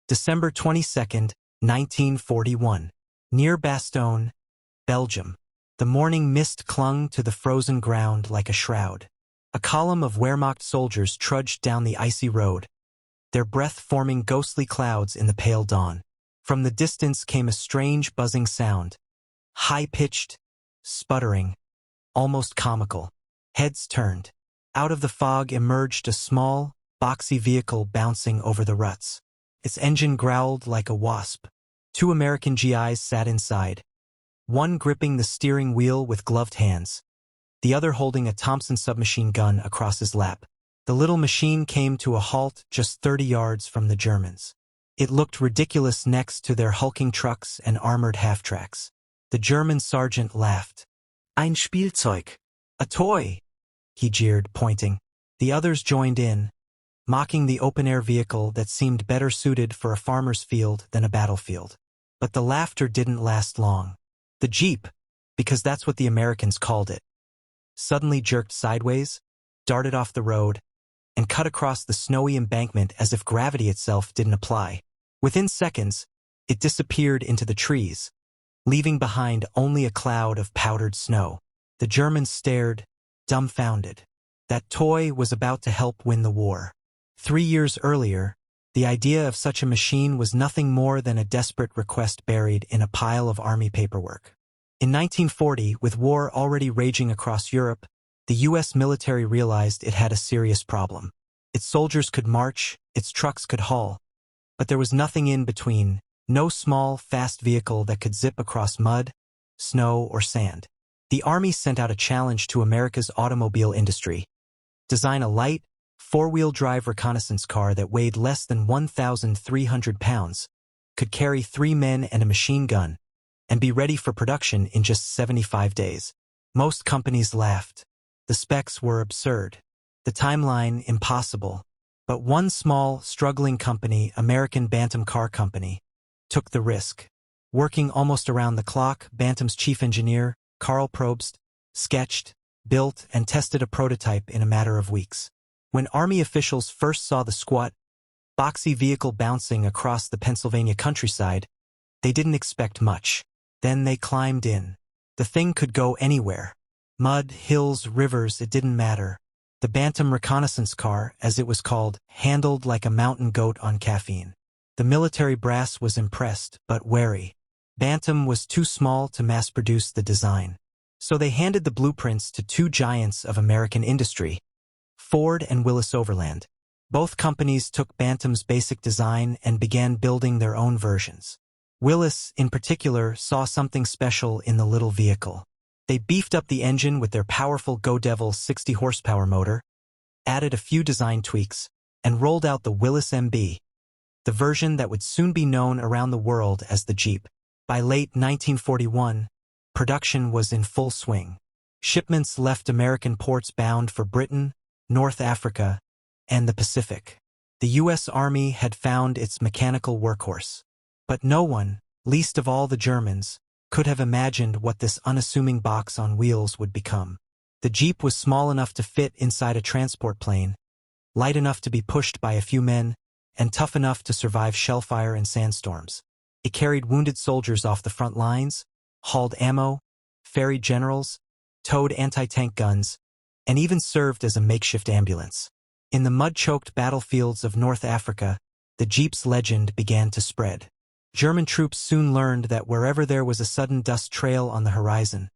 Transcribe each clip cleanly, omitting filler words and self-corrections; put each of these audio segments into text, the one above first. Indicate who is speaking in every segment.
Speaker 1: December 22, 1941. Near Bastogne, Belgium. The morning mist clung to the frozen ground like a shroud. A column of Wehrmacht soldiers trudged down the icy road, their breath forming ghostly clouds in the pale dawn. From the distance came a strange buzzing sound, high-pitched, sputtering, almost comical. Heads turned. Out of the fog emerged a small, boxy vehicle bouncing over the ruts. Its engine growled like a wasp. 2 American GIs sat inside, one gripping the steering wheel with gloved hands, the other holding a Thompson submachine gun across his lap. The little machine came to a halt just 30 yards from the Germans. It looked ridiculous next to their hulking trucks and armored half-tracks. The German sergeant laughed. Ein Spielzeug. A toy, he jeered, pointing. The others joined in, mocking the open-air vehicle that seemed better suited for a farmer's field than a battlefield. But the laughter didn't last long. The Jeep, because that's what the Americans called it, suddenly jerked sideways, darted off the road, and cut across the snowy embankment as if gravity itself didn't apply. Within seconds, it disappeared into the trees, leaving behind only a cloud of powdered snow. The Germans stared, dumbfounded. That toy was about to help win the war. 3 years earlier, the idea of such a machine was nothing more than a desperate request buried in a pile of army paperwork. In 1940, with war already raging across Europe, the U.S. military realized it had a serious problem. Its soldiers could march, its trucks could haul, but there was nothing in between, no small, fast vehicle that could zip across mud, snow, or sand. The Army sent out a challenge to America's automobile industry. Design a light, 4-wheel drive reconnaissance car that weighed less than 1,300 pounds, could carry 3 men and a machine gun, and be ready for production in just 75 days. Most companies laughed. The specs were absurd. The timeline impossible. But one small, struggling company, American Bantam Car Company, took the risk. Working almost around the clock, Bantam's chief engineer, Karl Probst, sketched, built, and tested a prototype in a matter of weeks. When Army officials first saw the squat, boxy vehicle bouncing across the Pennsylvania countryside, they didn't expect much. Then they climbed in. The thing could go anywhere. Mud, hills, rivers, it didn't matter. The Bantam reconnaissance car, as it was called, handled like a mountain goat on caffeine. The military brass was impressed, but wary. Bantam was too small to mass-produce the design. So they handed the blueprints to 2 giants of American industry, Ford and Willys Overland. Both companies took Bantam's basic design and began building their own versions. Willys, in particular, saw something special in the little vehicle. They beefed up the engine with their powerful Go Devil 60-horsepower motor, added a few design tweaks, and rolled out the Willys MB, the version that would soon be known around the world as the Jeep. By late 1941, production was in full swing. Shipments left American ports bound for Britain, North Africa, and the Pacific. The U.S. Army had found its mechanical workhorse. But no one, least of all the Germans, could have imagined what this unassuming box on wheels would become. The Jeep was small enough to fit inside a transport plane, light enough to be pushed by a few men, and tough enough to survive shellfire and sandstorms. It carried wounded soldiers off the front lines, hauled ammo, ferried generals, towed anti-tank guns, and even served as a makeshift ambulance. In the mud-choked battlefields of North Africa, the Jeep's legend began to spread. German troops soon learned that wherever there was a sudden dust trail on the horizon,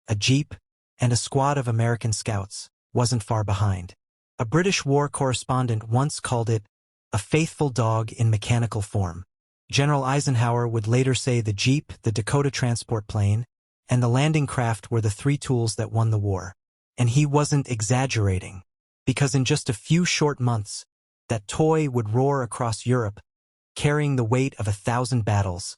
Speaker 1: a Jeep, and a squad of American scouts wasn't far behind. A British war correspondent once called it a faithful dog in mechanical form. General Eisenhower would later say the Jeep, the Dakota transport plane, and the landing craft were the 3 tools that won the war. And he wasn't exaggerating, because in just a few short months, that toy would roar across Europe, carrying the weight of 1,000 battles,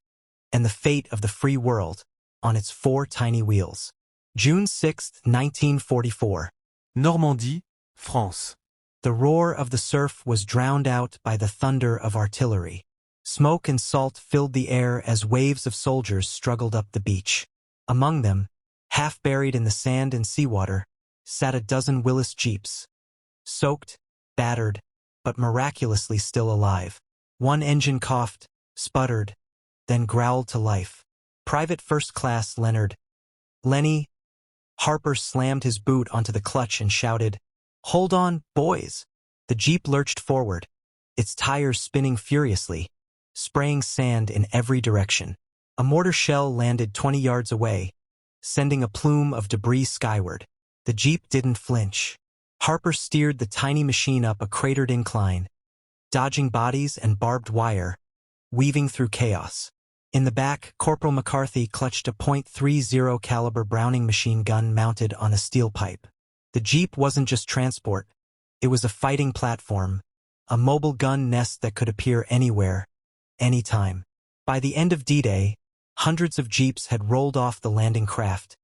Speaker 1: and the fate of the free world, on its 4 tiny wheels. June 6, 1944.
Speaker 2: Normandy, France.
Speaker 1: The roar of the surf was drowned out by the thunder of artillery. Smoke and salt filled the air as waves of soldiers struggled up the beach. Among them, half buried in the sand and seawater, sat a dozen Willys Jeeps, soaked, battered, but miraculously still alive. One engine coughed, sputtered, then growled to life. Private First Class Lenny Harper slammed his boot onto the clutch and shouted, "Hold on, boys!" The Jeep lurched forward, its tires spinning furiously, spraying sand in every direction. A mortar shell landed 20 yards away, sending a plume of debris skyward. The Jeep didn't flinch. Harper steered the tiny machine up a cratered incline, dodging bodies and barbed wire, weaving through chaos. In the back, Corporal McCarthy clutched a .30 caliber Browning machine gun mounted on a steel pipe. The Jeep wasn't just transport, it was a fighting platform, a mobile gun nest that could appear anywhere, anytime. By the end of D-Day, hundreds of Jeeps had rolled off the landing craft,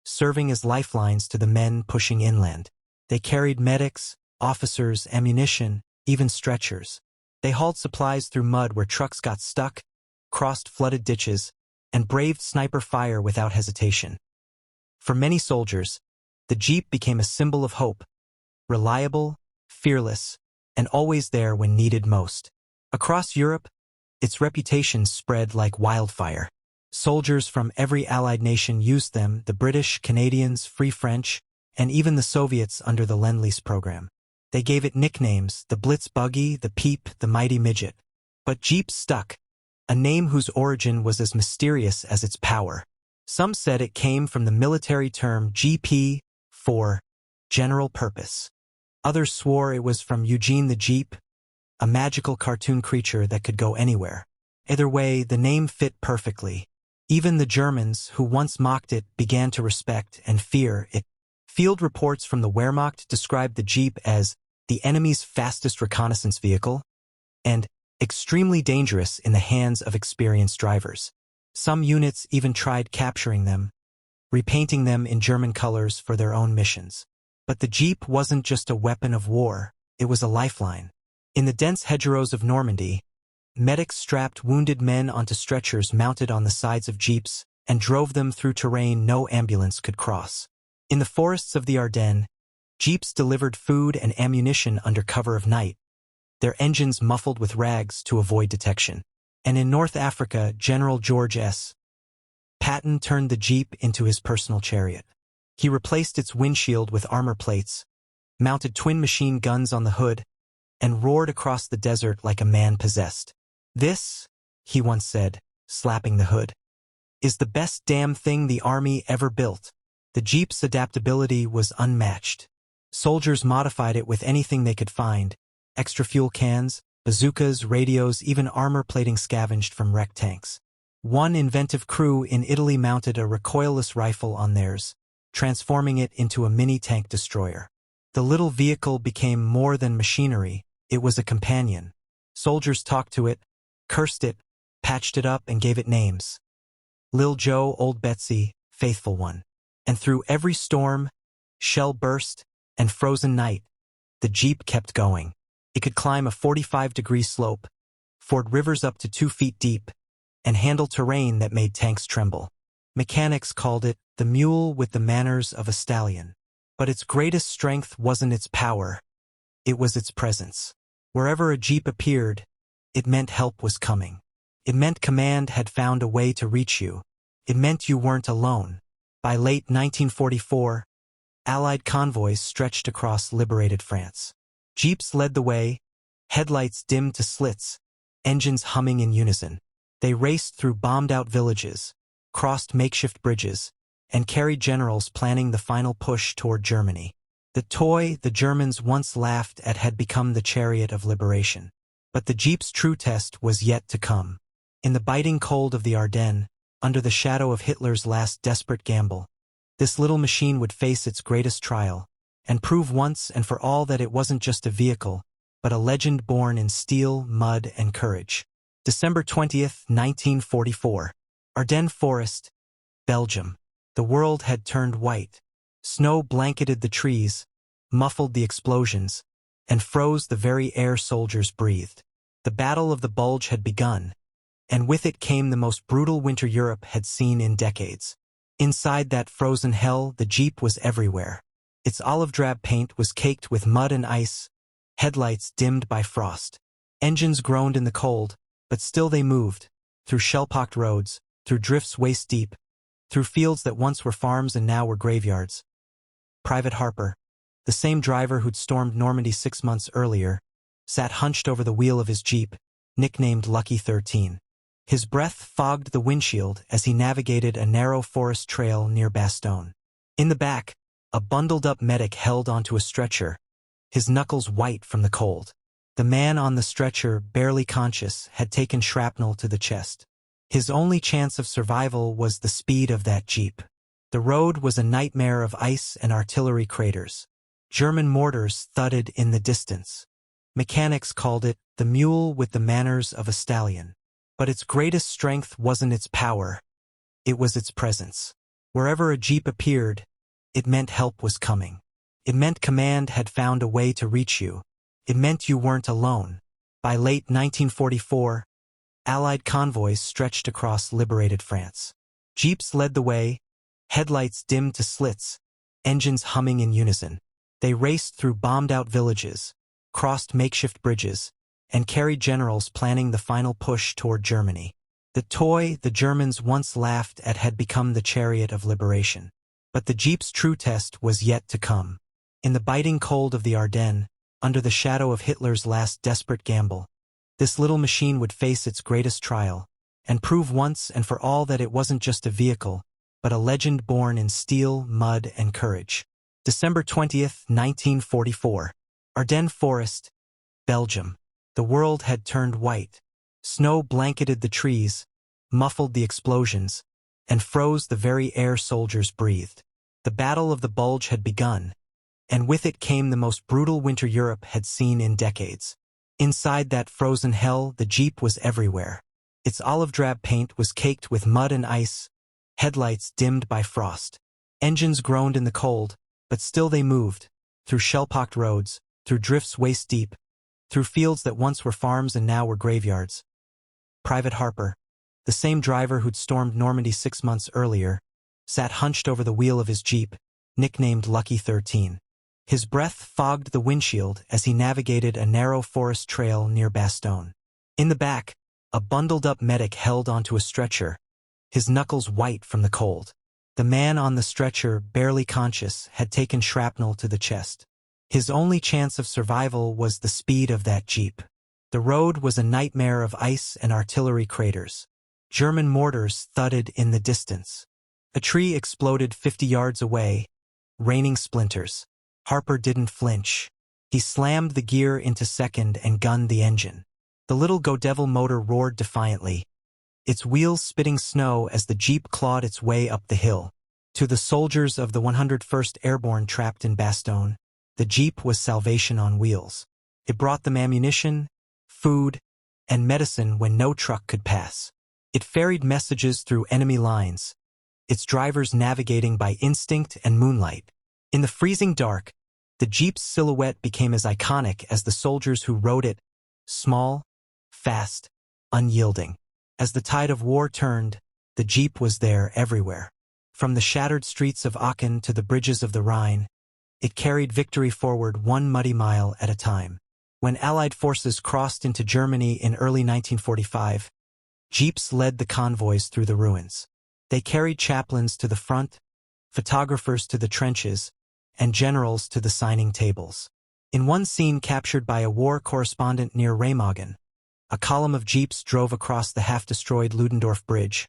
Speaker 1: serving as lifelines to the men pushing inland. They carried medics, officers, ammunition, even stretchers. They hauled supplies through mud where trucks got stuck, crossed flooded ditches, and braved sniper fire without hesitation. For many soldiers, the Jeep became a symbol of hope, reliable, fearless, and always there when needed most. Across Europe, its reputation spread like wildfire. Soldiers from every Allied nation used them, the British, Canadians, Free French, and even the Soviets under the Lend-Lease program. They gave it nicknames, the Blitz Buggy, the Peep, the Mighty Midget. But Jeep stuck, a name whose origin was as mysterious as its power. Some said it came from the military term GP for general purpose. Others swore it was from Eugene the Jeep, a magical cartoon creature that could go anywhere. Either way, the name fit perfectly. Even the Germans, who once mocked it, began to respect and fear it. Field reports from the Wehrmacht described the Jeep as the enemy's fastest reconnaissance vehicle and extremely dangerous in the hands of experienced drivers. Some units even tried capturing them, repainting them in German colors for their own missions. But the Jeep wasn't just a weapon of war, it was a lifeline. In the dense hedgerows of Normandy, medics strapped wounded men onto stretchers mounted on the sides of Jeeps and drove them through terrain no ambulance could cross. In the forests of the Ardennes, Jeeps delivered food and ammunition under cover of night, their engines muffled with rags to avoid detection. And in North Africa, General George S. Patton turned the Jeep into his personal chariot. He replaced its windshield with armor plates, mounted twin machine guns on the hood, and roared across the desert like a man possessed. "This," he once said, slapping the hood, "is the best damn thing the Army ever built." The Jeep's adaptability was unmatched. Soldiers modified it with anything they could find, extra fuel cans, bazookas, radios, even armor plating scavenged from wrecked tanks. One inventive crew in Italy mounted a recoilless rifle on theirs, transforming it into a mini-tank destroyer. The little vehicle became more than machinery, it was a companion. Soldiers talked to it, cursed it, patched it up, and gave it names. Lil Joe, Old Betsy, Faithful One. And through every storm, shell burst, and frozen night, the Jeep kept going. It could climb a 45-degree slope, ford rivers up to 2 feet deep, and handle terrain that made tanks tremble. Mechanics called it the mule with the manners of a stallion. But its greatest strength wasn't its power, it was its presence. Wherever a Jeep appeared, it meant help was coming. It meant command had found a way to reach you. It meant you weren't alone. By late 1944, Allied convoys stretched across liberated France. Jeeps led the way, headlights dimmed to slits, engines humming in unison. They raced through bombed-out villages, crossed makeshift bridges, and carried generals planning the final push toward Germany. The toy the Germans once laughed at had become the chariot of liberation. But the Jeep's true test was yet to come. In the biting cold of the Ardennes, under the shadow of Hitler's last desperate gamble, this little machine would face its greatest trial, and prove once and for all that it wasn't just a vehicle, but a legend born in steel, mud, and courage. December 20th, 1944. Ardennes Forest, Belgium. The world had turned white. Snow blanketed the trees, muffled the explosions, and froze the very air soldiers breathed. The Battle of the Bulge had begun, and with it came the most brutal winter Europe had seen in decades. Inside that frozen hell, the Jeep was everywhere. Its olive drab paint was caked with mud and ice, headlights dimmed by frost. Engines groaned in the cold, but still they moved, through shell-pocked roads, through drifts waist-deep, through fields that once were farms and now were graveyards. Private Harper, the same driver who'd stormed Normandy 6 months earlier, sat hunched over the wheel of his Jeep, nicknamed Lucky 13. His breath fogged the windshield as he navigated a narrow forest trail near Bastogne. In the back, a bundled-up medic held onto a stretcher, his knuckles white from the cold. The man on the stretcher, barely conscious, had taken shrapnel to the chest. His only chance of survival was the speed of that Jeep. The road was a nightmare of ice and artillery craters. German mortars thudded in the distance. Mechanics called it the mule with the manners of a stallion. But its greatest strength wasn't its power. It was its presence. Wherever a Jeep appeared, it meant help was coming. It meant command had found a way to reach you. It meant you weren't alone. By late 1944, Allied convoys stretched across liberated France. Jeeps led the way, headlights dimmed to slits, engines humming in unison. They raced through bombed-out villages, crossed makeshift bridges, and carried generals planning the final push toward Germany. The toy the Germans once laughed at had become the chariot of liberation. But the Jeep's true test was yet to come. In the biting cold of the Ardennes, under the shadow of Hitler's last desperate gamble, this little machine would face its greatest trial, and prove once and for all that it wasn't just a vehicle, but a legend born in steel, mud, and courage. December 20th, 1944. Ardennes Forest, Belgium. The world had turned white. Snow blanketed the trees, muffled the explosions, and froze the very air soldiers breathed. The Battle of the Bulge had begun, and with it came the most brutal winter Europe had seen in decades. Inside that frozen hell, the Jeep was everywhere. Its olive-drab paint was caked with mud and ice, headlights dimmed by frost. Engines groaned in the cold, but still they moved, through shell-pocked roads, through drifts waist-deep, through fields that once were farms and now were graveyards. Private Harper, the same driver who'd stormed Normandy 6 months earlier, sat hunched over the wheel of his Jeep, nicknamed Lucky 13. His breath fogged the windshield as he navigated a narrow forest trail near Bastogne. In the back, a bundled-up medic held onto a stretcher, his knuckles white from the cold. The man on the stretcher, barely conscious, had taken shrapnel to the chest. His only chance of survival was the speed of that Jeep. The road was a nightmare of ice and artillery craters. German mortars thudded in the distance. A tree exploded 50 yards away, raining splinters. Harper didn't flinch. He slammed the gear into second and gunned the engine. The little Go Devil motor roared defiantly, its wheels spitting snow as the Jeep clawed its way up the hill. To the soldiers of the 101st Airborne trapped in Bastogne, the Jeep was salvation on wheels. It brought them ammunition, food, and medicine when no truck could pass. It ferried messages through enemy lines, its drivers navigating by instinct and moonlight. In the freezing dark, the Jeep's silhouette became as iconic as the soldiers who rode it, small, fast, unyielding. As the tide of war turned, the Jeep was there everywhere. From the shattered streets of Aachen to the bridges of the Rhine, it carried victory forward 1 muddy mile at a time. When Allied forces crossed into Germany in early 1945, Jeeps led the convoys through the ruins. They carried chaplains to the front, photographers to the trenches, and generals to the signing tables. In one scene captured by a war correspondent near Remagen, a column of Jeeps drove across the half-destroyed Ludendorff Bridge,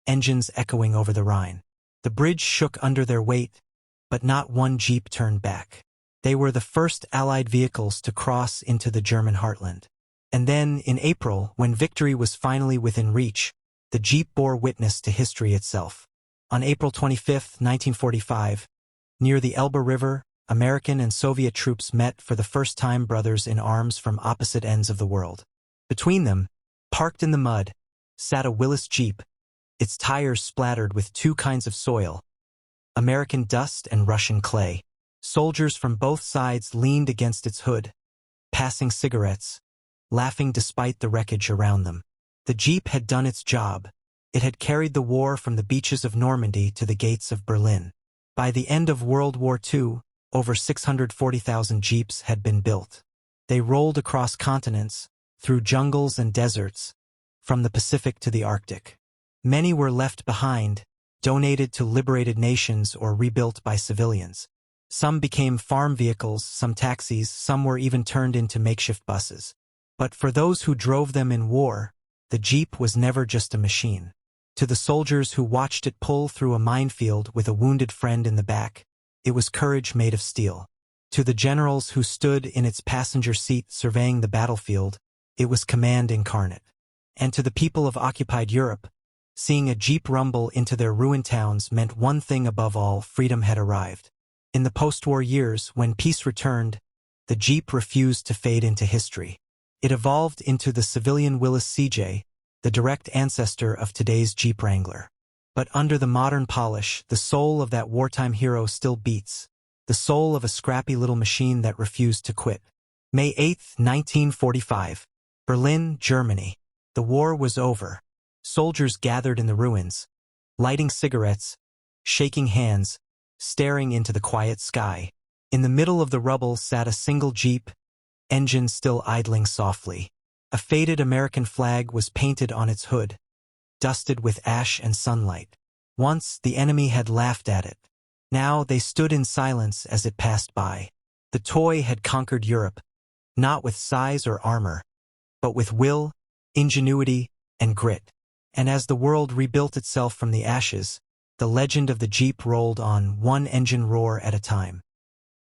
Speaker 1: engines echoing over the Rhine. The bridge shook under their weight, but not one Jeep turned back. They were the first Allied vehicles to cross into the German heartland. And then, in April, when victory was finally within reach, the Jeep bore witness to history itself. On April 25, 1945, near the Elbe River, American and Soviet troops met for the first time, brothers in arms from opposite ends of the world. Between them, parked in the mud, sat a Willys Jeep, its tires splattered with 2 kinds of soil, American dust and Russian clay. Soldiers from both sides leaned against its hood, passing cigarettes, laughing despite the wreckage around them. The Jeep had done its job. It had carried the war from the beaches of Normandy to the gates of Berlin. By the end of World War II, over 640,000 Jeeps had been built. They rolled across continents, through jungles and deserts, from the Pacific to the Arctic. Many were left behind, donated to liberated nations or rebuilt by civilians. Some became farm vehicles, some taxis, some were even turned into makeshift buses. But for those who drove them in war, the Jeep was never just a machine. To the soldiers who watched it pull through a minefield with a wounded friend in the back, it was courage made of steel. To the generals who stood in its passenger seat surveying the battlefield, it was command incarnate. And to the people of occupied Europe, seeing a Jeep rumble into their ruined towns meant one thing above all: freedom had arrived. In the post-war years, when peace returned, the Jeep refused to fade into history. It evolved into the civilian Willys CJ, the direct ancestor of today's Jeep Wrangler. But under the modern polish, the soul of that wartime hero still beats, the soul of a scrappy little machine that refused to quit. May 8, 1945. Berlin, Germany. The war was over. Soldiers gathered in the ruins, lighting cigarettes, shaking hands, staring into the quiet sky. In the middle of the rubble sat a single Jeep, engine still idling softly. A faded American flag was painted on its hood, dusted with ash and sunlight. Once the enemy had laughed at it. Now they stood in silence as it passed by. The toy had conquered Europe, not with size or armor, but with will, ingenuity, and grit. And as the world rebuilt itself from the ashes, the legend of the Jeep rolled on, one engine roar at a time.